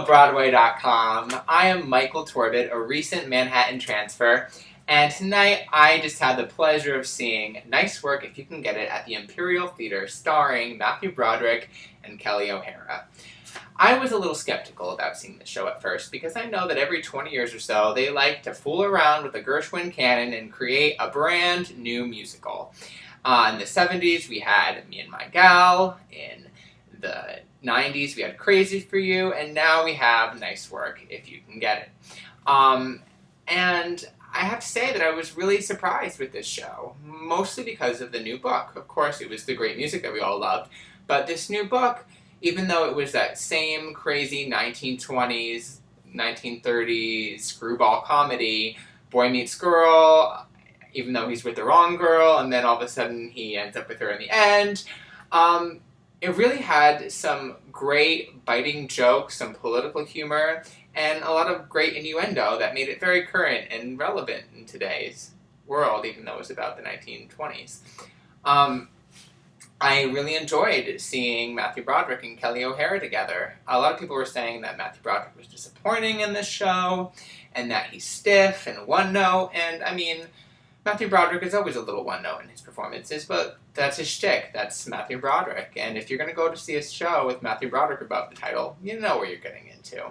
HelloBroadway.com. I am Michael Torbet, a recent Manhattan transfer, and tonight I just had the pleasure of seeing Nice Work If You Can Get It at the Imperial Theater, starring Matthew Broderick and Kelly O'Hara. I was a little skeptical about seeing the show at first because I know that every 20 years or so they like to fool around with the Gershwin canon and create a brand new musical. In the 70s we had Me and My Gal, in the 90s we had Crazy for You, and now we have Nice Work If You Can Get It. And I have to say that I was really surprised with this show, mostly because of the new book. Of course, it was the great music that we all loved, but this new book, even though it was that same crazy 1920s, 1930s screwball comedy, boy meets girl, even though he's with the wrong girl, and then all of a sudden he ends up with her in the end, it really had some great biting jokes, some political humor, and a lot of great innuendo that made it very current and relevant in today's world, even though it was about the 1920s. I really enjoyed seeing Matthew Broderick and Kelly O'Hara together. A lot of people were saying that Matthew Broderick was disappointing in this show, and that he's stiff and one note, and I mean, Matthew Broderick is always a little one note in his performances, but that's his shtick. That's Matthew Broderick, and if you're going to go to see a show with Matthew Broderick above the title, you know where you're getting into.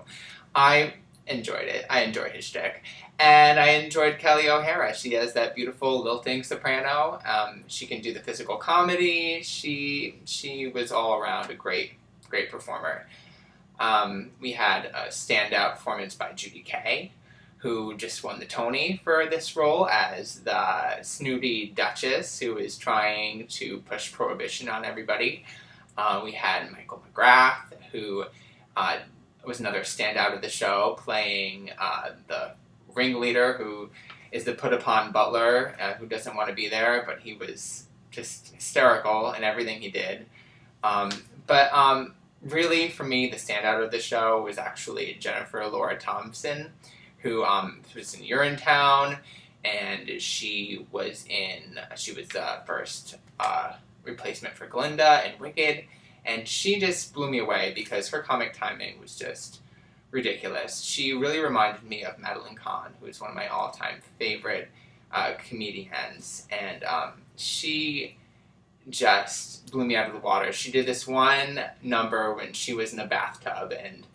I enjoyed it. I enjoyed his shtick. And I enjoyed Kelly O'Hara. She has that beautiful lilting soprano. She can do the physical comedy. She was all around a great performer. We had a standout performance by Judy Kaye, who just won the Tony for this role as the snooty Duchess who is trying to push prohibition on everybody. We had Michael McGrath, who was another standout of the show, playing the ringleader, who is the put-upon butler, who doesn't want to be there, but he was just hysterical in everything he did. But really, for me, the standout of the show was actually Jennifer Laura Thompson, who was in Urinetown, and she was the first replacement for Glinda in Wicked, and she just blew me away because her comic timing was just ridiculous. She really reminded me of Madeline Kahn, who is one of my all-time favorite comedians, and she just blew me out of the water. She did this one number when she was in a bathtub, and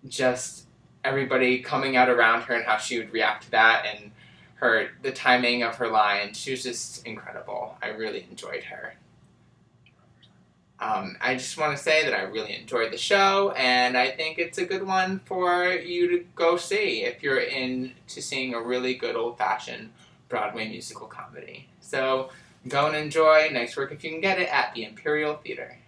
just everybody coming out around her and how she would react to that, and the timing of her lines. She was just incredible. I really enjoyed her. I just want to say that I really enjoyed the show, and I think it's a good one for you to go see if you're into seeing a really good old-fashioned Broadway musical comedy. So go and enjoy Nice Work If You Can Get It at the Imperial Theater.